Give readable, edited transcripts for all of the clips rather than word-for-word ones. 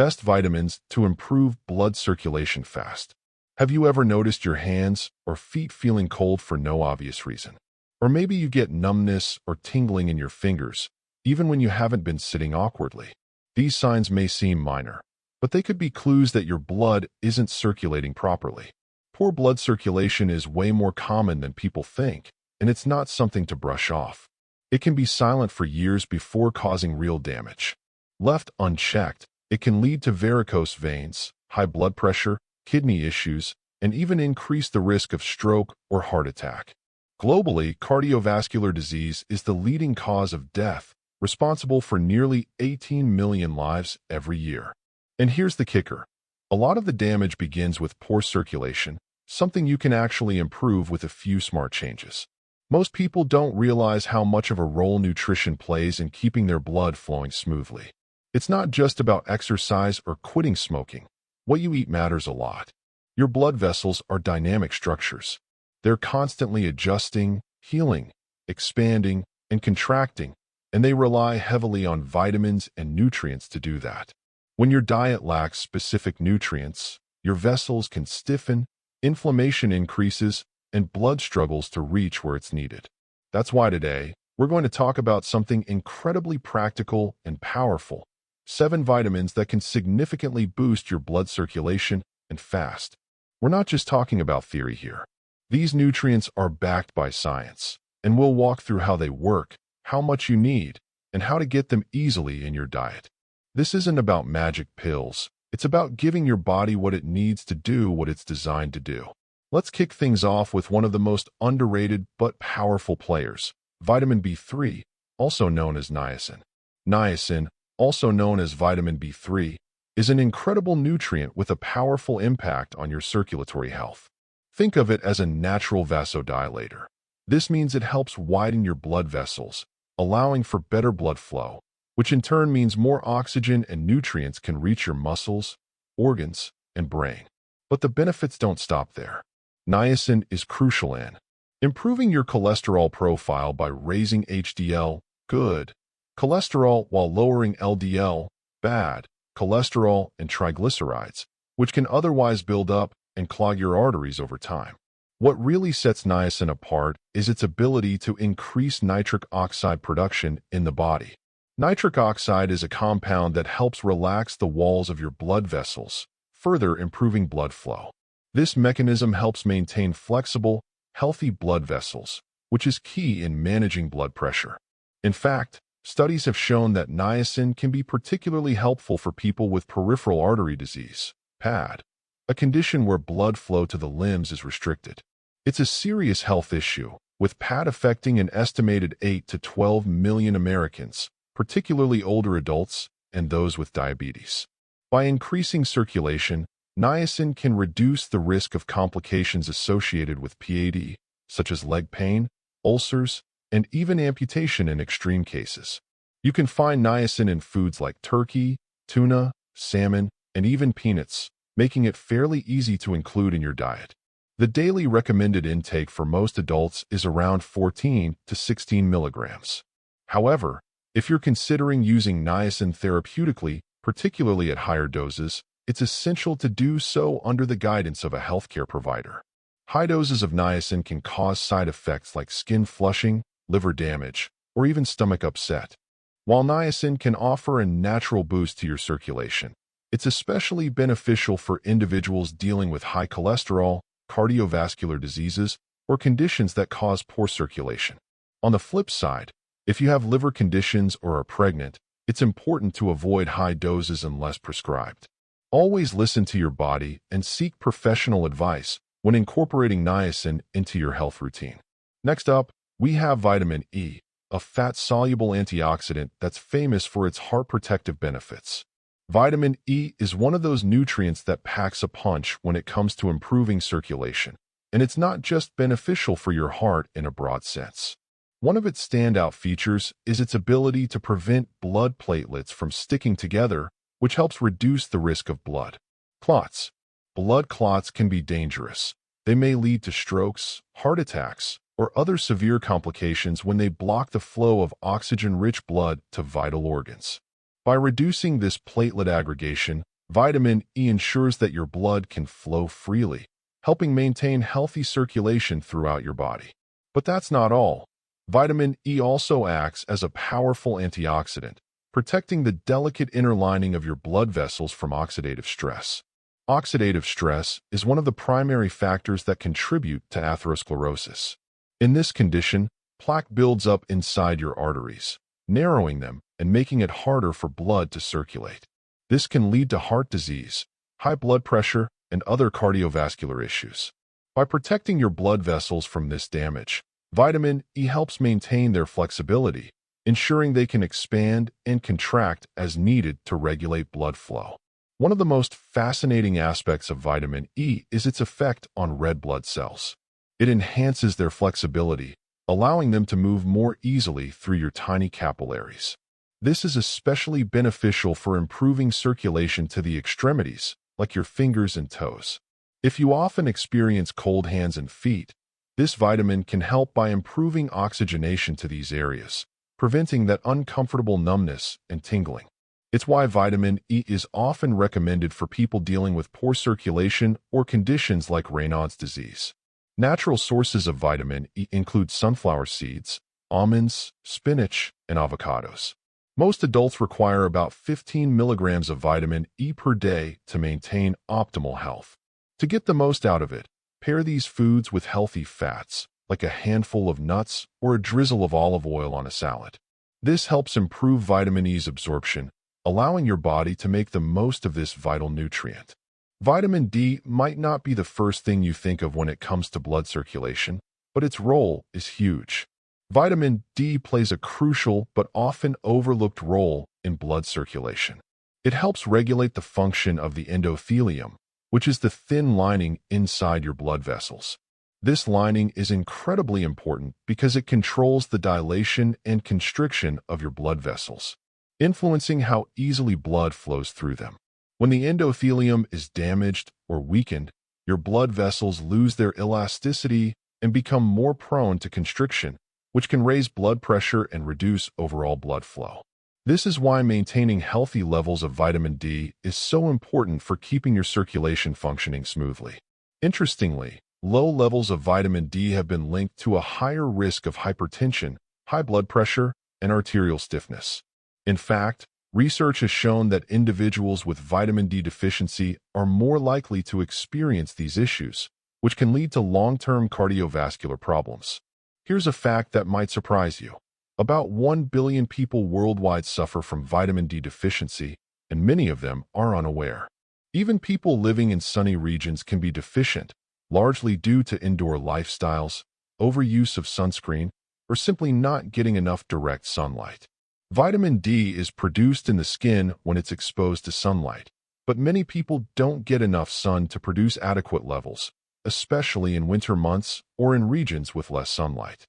Best vitamins to improve blood circulation fast. Have you ever noticed your hands or feet feeling cold for no obvious reason? Or maybe you get numbness or tingling in your fingers, even when you haven't been sitting awkwardly. These signs may seem minor, but they could be clues that your blood isn't circulating properly. Poor blood circulation is way more common than people think, and it's not something to brush off. It can be silent for years before causing real damage. Left unchecked, it can lead to varicose veins, high blood pressure, kidney issues, and even increase the risk of stroke or heart attack. Globally, cardiovascular disease is the leading cause of death, responsible for nearly 18 million lives every year. And here's the kicker. A lot of the damage begins with poor circulation, something you can actually improve with a few smart changes. Most people don't realize how much of a role nutrition plays in keeping their blood flowing smoothly. It's not just about exercise or quitting smoking. What you eat matters a lot. Your blood vessels are dynamic structures. They're constantly adjusting, healing, expanding, and contracting, and they rely heavily on vitamins and nutrients to do that. When your diet lacks specific nutrients, your vessels can stiffen, inflammation increases, and blood struggles to reach where it's needed. That's why today, we're going to talk about something incredibly practical and powerful: 7 vitamins that can significantly boost your blood circulation and fast. We're not just talking about theory here. These nutrients are backed by science, and we'll walk through how they work, how much you need, and how to get them easily in your diet. This isn't about magic pills. It's about giving your body what it needs to do what it's designed to do. Let's kick things off with one of the most underrated but powerful players, vitamin B3, also known as niacin. Niacin, also known as vitamin B3, is an incredible nutrient with a powerful impact on your circulatory health. Think of it as a natural vasodilator. This means it helps widen your blood vessels, allowing for better blood flow, which in turn means more oxygen and nutrients can reach your muscles, organs, and brain. But the benefits don't stop there. Niacin is crucial in improving your cholesterol profile by raising HDL, good, cholesterol while lowering LDL, bad, cholesterol and triglycerides, which can otherwise build up and clog your arteries over time. What really sets niacin apart is its ability to increase nitric oxide production in the body. Nitric oxide is a compound that helps relax the walls of your blood vessels, further improving blood flow. This mechanism helps maintain flexible, healthy blood vessels, which is key in managing blood pressure. In fact, studies have shown that niacin can be particularly helpful for people with peripheral artery disease, PAD, a condition where blood flow to the limbs is restricted. It's a serious health issue, with PAD affecting an estimated 8 to 12 million Americans, particularly older adults and those with diabetes. By increasing circulation, niacin can reduce the risk of complications associated with PAD, such as leg pain, ulcers, and even amputation in extreme cases. You can find niacin in foods like turkey, tuna, salmon, and even peanuts, making it fairly easy to include in your diet. The daily recommended intake for most adults is around 14 to 16 milligrams. However, if you're considering using niacin therapeutically, particularly at higher doses, it's essential to do so under the guidance of a healthcare provider. High doses of niacin can cause side effects like skin flushing, liver damage, or even stomach upset. While niacin can offer a natural boost to your circulation, it's especially beneficial for individuals dealing with high cholesterol, cardiovascular diseases, or conditions that cause poor circulation. On the flip side, if you have liver conditions or are pregnant, it's important to avoid high doses unless prescribed. Always listen to your body and seek professional advice when incorporating niacin into your health routine. Next up, we have vitamin E, a fat-soluble antioxidant that's famous for its heart protective benefits. Vitamin E is one of those nutrients that packs a punch when it comes to improving circulation, and it's not just beneficial for your heart in a broad sense. One of its standout features is its ability to prevent blood platelets from sticking together, which helps reduce the risk of blood clots. Blood clots can be dangerous. They may lead to strokes, heart attacks, or other severe complications when they block the flow of oxygen-rich blood to vital organs. By reducing this platelet aggregation, Vitamin E ensures that your blood can flow freely, helping maintain healthy circulation throughout your body. But that's not all. Vitamin E also acts as a powerful antioxidant, protecting the delicate inner lining of your blood vessels from oxidative stress. Oxidative stress is one of the primary factors that contribute to atherosclerosis. In this condition, plaque builds up inside your arteries, narrowing them and making it harder for blood to circulate. This can lead to heart disease, high blood pressure, and other cardiovascular issues. By protecting your blood vessels from this damage, vitamin E helps maintain their flexibility, ensuring they can expand and contract as needed to regulate blood flow. One of the most fascinating aspects of vitamin E is its effect on red blood cells. It enhances their flexibility, allowing them to move more easily through your tiny capillaries. This is especially beneficial for improving circulation to the extremities, like your fingers and toes. If you often experience cold hands and feet, this vitamin can help by improving oxygenation to these areas, preventing that uncomfortable numbness and tingling. It's why vitamin E is often recommended for people dealing with poor circulation or conditions like Raynaud's disease. Natural sources of vitamin E include sunflower seeds, almonds, spinach, and avocados. Most adults require about 15 milligrams of vitamin E per day to maintain optimal health. To get the most out of it, pair these foods with healthy fats, like a handful of nuts or a drizzle of olive oil on a salad. This helps improve vitamin E's absorption, allowing your body to make the most of this vital nutrient. Vitamin D might not be the first thing you think of when it comes to blood circulation, but its role is huge. Vitamin D plays a crucial but often overlooked role in blood circulation. It helps regulate the function of the endothelium, which is the thin lining inside your blood vessels. This lining is incredibly important because it controls the dilation and constriction of your blood vessels, influencing how easily blood flows through them. When the endothelium is damaged or weakened, your blood vessels lose their elasticity and become more prone to constriction, which can raise blood pressure and reduce overall blood flow. This is why maintaining healthy levels of vitamin D is so important for keeping your circulation functioning smoothly. Interestingly, low levels of vitamin D have been linked to a higher risk of hypertension, high blood pressure, and arterial stiffness. In fact, research has shown that individuals with vitamin D deficiency are more likely to experience these issues, which can lead to long-term cardiovascular problems. Here's a fact that might surprise you. About 1 billion people worldwide suffer from vitamin D deficiency, and many of them are unaware. Even people living in sunny regions can be deficient, largely due to indoor lifestyles, overuse of sunscreen, or simply not getting enough direct sunlight. Vitamin D is produced in the skin when it's exposed to sunlight, but many people don't get enough sun to produce adequate levels, especially in winter months or in regions with less sunlight.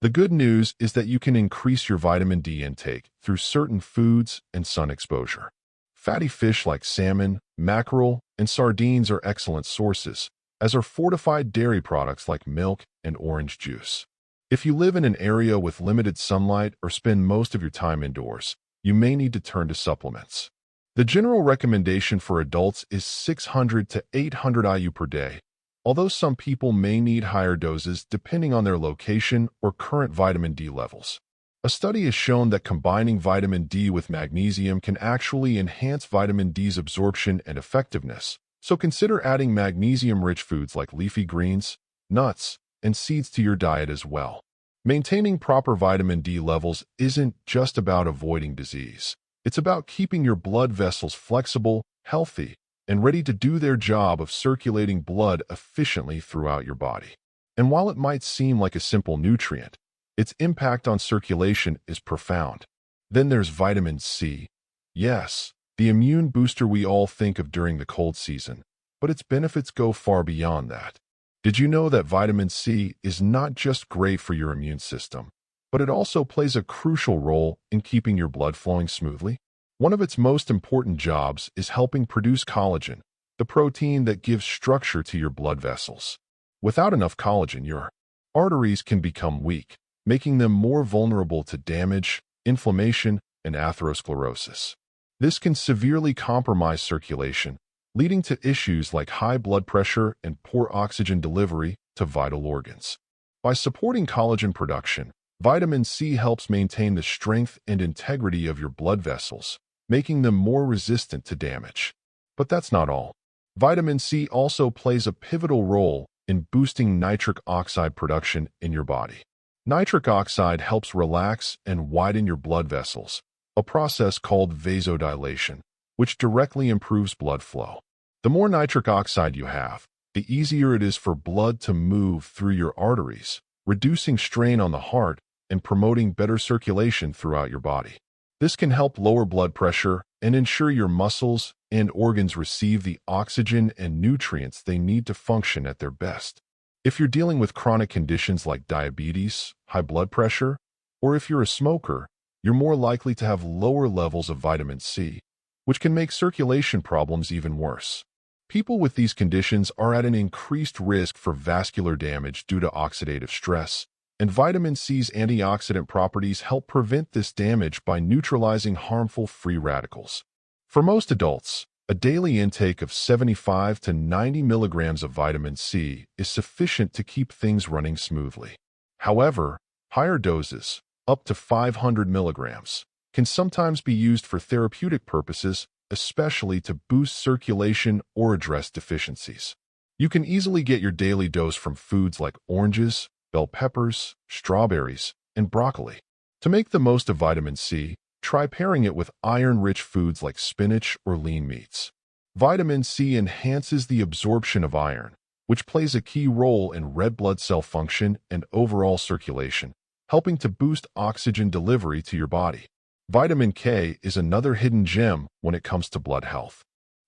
The good news is that you can increase your vitamin D intake through certain foods and sun exposure. Fatty fish like salmon, mackerel, and sardines are excellent sources, as are fortified dairy products like milk and orange juice. If you live in an area with limited sunlight or spend most of your time indoors, you may need to turn to supplements. The general recommendation for adults is 600 to 800 IU per day, although some people may need higher doses depending on their location or current vitamin D levels. A study has shown that combining vitamin D with magnesium can actually enhance vitamin D's absorption and effectiveness, so consider adding magnesium-rich foods like leafy greens, nuts, and seeds to your diet as well. Maintaining proper vitamin D levels isn't just about avoiding disease. It's about keeping your blood vessels flexible, healthy, and ready to do their job of circulating blood efficiently throughout your body. And while it might seem like a simple nutrient, its impact on circulation is profound. Then there's vitamin C. Yes, the immune booster we all think of during the cold season, but its benefits go far beyond that. Did you know that vitamin C is not just great for your immune system, but it also plays a crucial role in keeping your blood flowing smoothly? One of its most important jobs is helping produce collagen, the protein that gives structure to your blood vessels. Without enough collagen, your arteries can become weak, making them more vulnerable to damage, inflammation, and atherosclerosis. This can severely compromise circulation, leading to issues like high blood pressure and poor oxygen delivery to vital organs. By supporting collagen production, vitamin C helps maintain the strength and integrity of your blood vessels, making them more resistant to damage. But that's not all. Vitamin C also plays a pivotal role in boosting nitric oxide production in your body. Nitric oxide helps relax and widen your blood vessels, a process called vasodilation, which directly improves blood flow. The more nitric oxide you have, the easier it is for blood to move through your arteries, reducing strain on the heart and promoting better circulation throughout your body. This can help lower blood pressure and ensure your muscles and organs receive the oxygen and nutrients they need to function at their best. If you're dealing with chronic conditions like diabetes, high blood pressure, or if you're a smoker, you're more likely to have lower levels of vitamin C, which can make circulation problems even worse. People with these conditions are at an increased risk for vascular damage due to oxidative stress, and vitamin C's antioxidant properties help prevent this damage by neutralizing harmful free radicals. For most adults, a daily intake of 75 to 90 milligrams of vitamin C is sufficient to keep things running smoothly. However, higher doses, up to 500 milligrams, can sometimes be used for therapeutic purposes, especially to boost circulation or address deficiencies. You can easily get your daily dose from foods like oranges, bell peppers, strawberries, and broccoli. To make the most of vitamin C, try pairing it with iron-rich foods like spinach or lean meats. Vitamin C enhances the absorption of iron, which plays a key role in red blood cell function and overall circulation, helping to boost oxygen delivery to your body. Vitamin K is another hidden gem when it comes to blood health.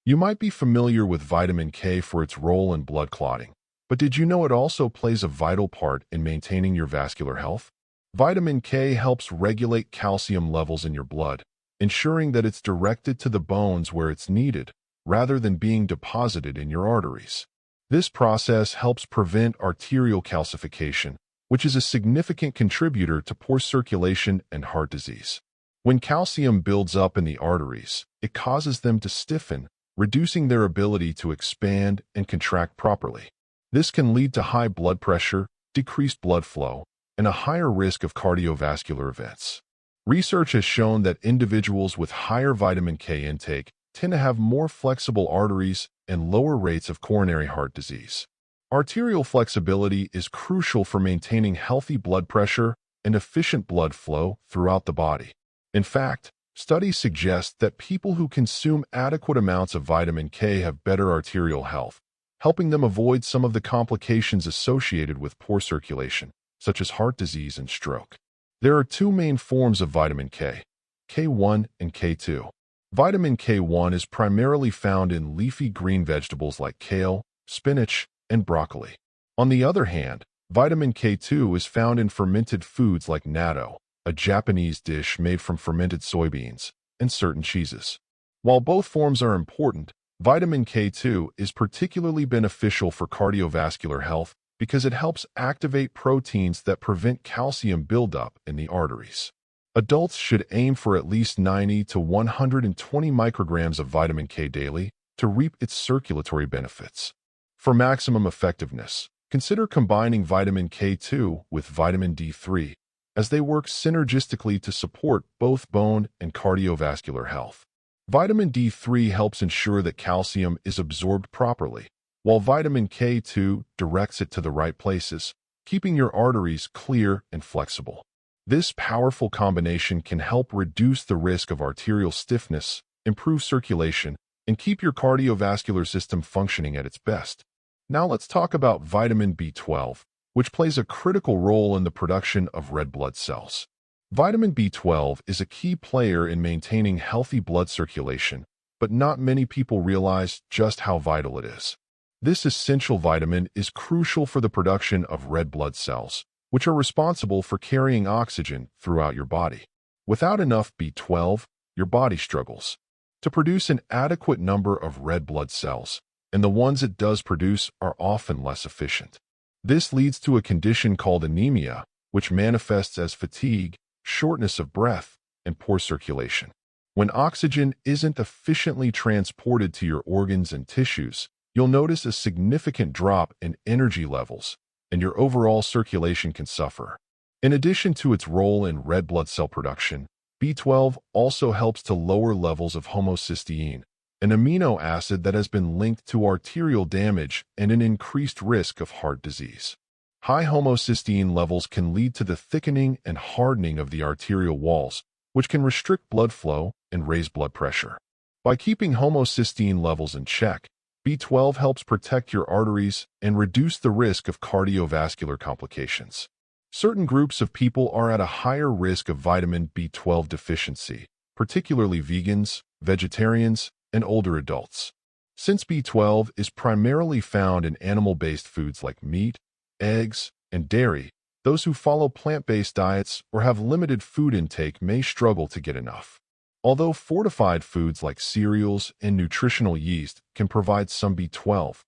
You might be familiar with vitamin K for its role in blood clotting, but did you know it also plays a vital part in maintaining your vascular health? Vitamin K helps regulate calcium levels in your blood, ensuring that it's directed to the bones where it's needed, rather than being deposited in your arteries. This process helps prevent arterial calcification, which is a significant contributor to poor circulation and heart disease. When calcium builds up in the arteries, it causes them to stiffen, reducing their ability to expand and contract properly. This can lead to high blood pressure, decreased blood flow, and a higher risk of cardiovascular events. Research has shown that individuals with higher vitamin K intake tend to have more flexible arteries and lower rates of coronary heart disease. Arterial flexibility is crucial for maintaining healthy blood pressure and efficient blood flow throughout the body. In fact, studies suggest that people who consume adequate amounts of vitamin K have better arterial health, helping them avoid some of the complications associated with poor circulation, such as heart disease and stroke. There are two main forms of vitamin K, K1 and K2. Vitamin K1 is primarily found in leafy green vegetables like kale, spinach, and broccoli. On the other hand, vitamin K2 is found in fermented foods like natto, a Japanese dish made from fermented soybeans, and certain cheeses. While both forms are important, vitamin K2 is particularly beneficial for cardiovascular health because it helps activate proteins that prevent calcium buildup in the arteries. Adults should aim for at least 90 to 120 micrograms of vitamin K daily to reap its circulatory benefits. For maximum effectiveness, consider combining vitamin K2 with vitamin D3, as they work synergistically to support both bone and cardiovascular health. Vitamin D3 helps ensure that calcium is absorbed properly, while vitamin K2 directs it to the right places, keeping your arteries clear and flexible. This powerful combination can help reduce the risk of arterial stiffness, improve circulation, and keep your cardiovascular system functioning at its best. Now let's talk about vitamin B12, which plays a critical role in the production of red blood cells. Vitamin B12 is a key player in maintaining healthy blood circulation, but not many people realize just how vital it is. This essential vitamin is crucial for the production of red blood cells, which are responsible for carrying oxygen throughout your body. Without enough B12, your body struggles to produce an adequate number of red blood cells, and the ones it does produce are often less efficient. This leads to a condition called anemia, which manifests as fatigue, shortness of breath, and poor circulation. When oxygen isn't efficiently transported to your organs and tissues, you'll notice a significant drop in energy levels, and your overall circulation can suffer. In addition to its role in red blood cell production, B12 also helps to lower levels of homocysteine, an amino acid that has been linked to arterial damage and an increased risk of heart disease. High homocysteine levels can lead to the thickening and hardening of the arterial walls, which can restrict blood flow and raise blood pressure. By keeping homocysteine levels in check, B12 helps protect your arteries and reduce the risk of cardiovascular complications. Certain groups of people are at a higher risk of vitamin B12 deficiency, particularly vegans, vegetarians, and older adults. Since B12 is primarily found in animal-based foods like meat, eggs, and dairy, those who follow plant-based diets or have limited food intake may struggle to get enough. Although fortified foods like cereals and nutritional yeast can provide some B12,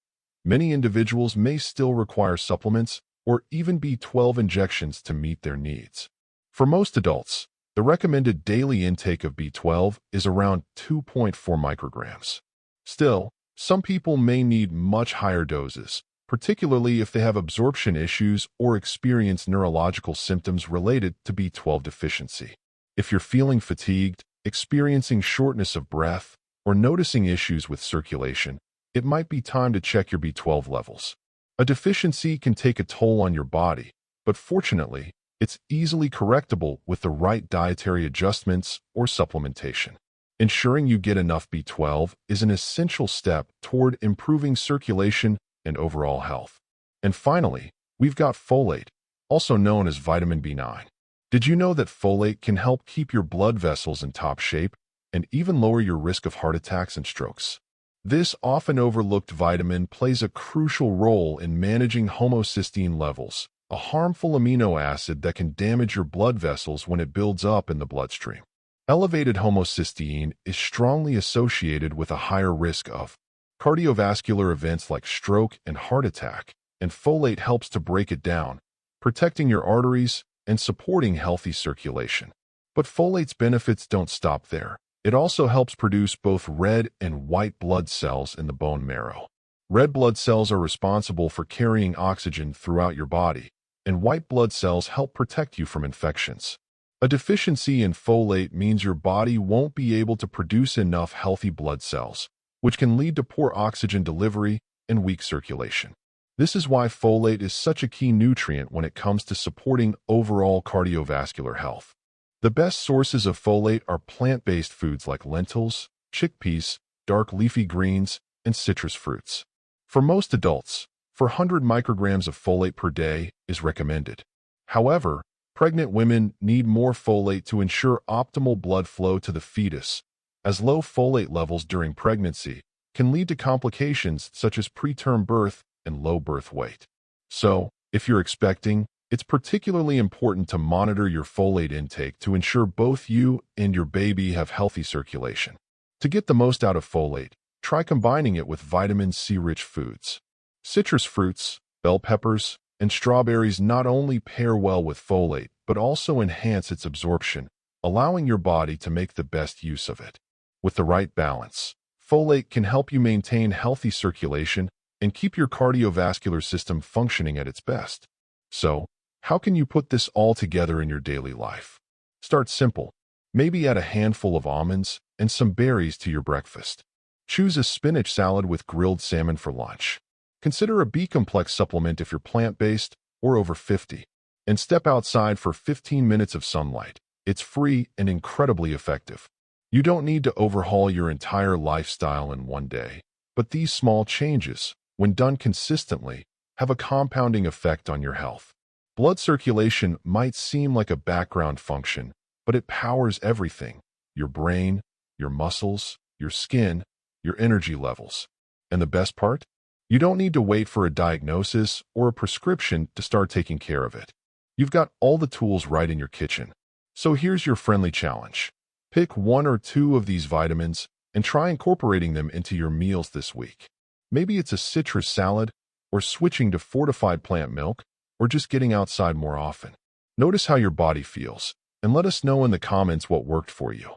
many individuals may still require supplements or even B12 injections to meet their needs. For most adults, the recommended daily intake of B12 is around 2.4 micrograms. Still, some people may need much higher doses, particularly if they have absorption issues or experience neurological symptoms related to B12 deficiency. If you're feeling fatigued, experiencing shortness of breath, or noticing issues with circulation, it might be time to check your B12 levels. A deficiency can take a toll on your body, but fortunately, it's easily correctable with the right dietary adjustments or supplementation. Ensuring you get enough B12 is an essential step toward improving circulation and overall health. And finally, we've got folate, also known as vitamin B9. Did you know that folate can help keep your blood vessels in top shape and even lower your risk of heart attacks and strokes? This often overlooked vitamin plays a crucial role in managing homocysteine levels, a harmful amino acid that can damage your blood vessels when it builds up in the bloodstream. Elevated homocysteine is strongly associated with a higher risk of cardiovascular events like stroke and heart attack, and folate helps to break it down, protecting your arteries and supporting healthy circulation. But folate's benefits don't stop there. It also helps produce both red and white blood cells in the bone marrow. Red blood cells are responsible for carrying oxygen throughout your body, and white blood cells help protect you from infections. A deficiency in folate means your body won't be able to produce enough healthy blood cells, which can lead to poor oxygen delivery and weak circulation. This is why folate is such a key nutrient when it comes to supporting overall cardiovascular health. The best sources of folate are plant-based foods like lentils, chickpeas, dark leafy greens, and citrus fruits. For most adults, 400 micrograms of folate per day is recommended. However, pregnant women need more folate to ensure optimal blood flow to the fetus, as low folate levels during pregnancy can lead to complications such as preterm birth and low birth weight. So, if you're expecting, it's particularly important to monitor your folate intake to ensure both you and your baby have healthy circulation. To get the most out of folate, try combining it with vitamin C-rich foods. Citrus fruits, bell peppers, and strawberries not only pair well with folate, but also enhance its absorption, allowing your body to make the best use of it. With the right balance, folate can help you maintain healthy circulation and keep your cardiovascular system functioning at its best. So, how can you put this all together in your daily life? Start simple. Maybe add a handful of almonds and some berries to your breakfast. Choose a spinach salad with grilled salmon for lunch. Consider a B-complex supplement if you're plant-based or over 50. And step outside for 15 minutes of sunlight. It's free and incredibly effective. You don't need to overhaul your entire lifestyle in one day, but these small changes, when done consistently, have a compounding effect on your health. Blood circulation might seem like a background function, but it powers everything: your brain, your muscles, your skin, your energy levels. And the best part? You don't need to wait for a diagnosis or a prescription to start taking care of it. You've got all the tools right in your kitchen. So here's your friendly challenge. Pick one or two of these vitamins and try incorporating them into your meals this week. Maybe it's a citrus salad, or switching to fortified plant milk, or just getting outside more often. Notice how your body feels, and let us know in the comments what worked for you.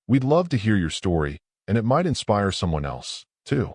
We'd love to hear your story, and it might inspire someone else, too.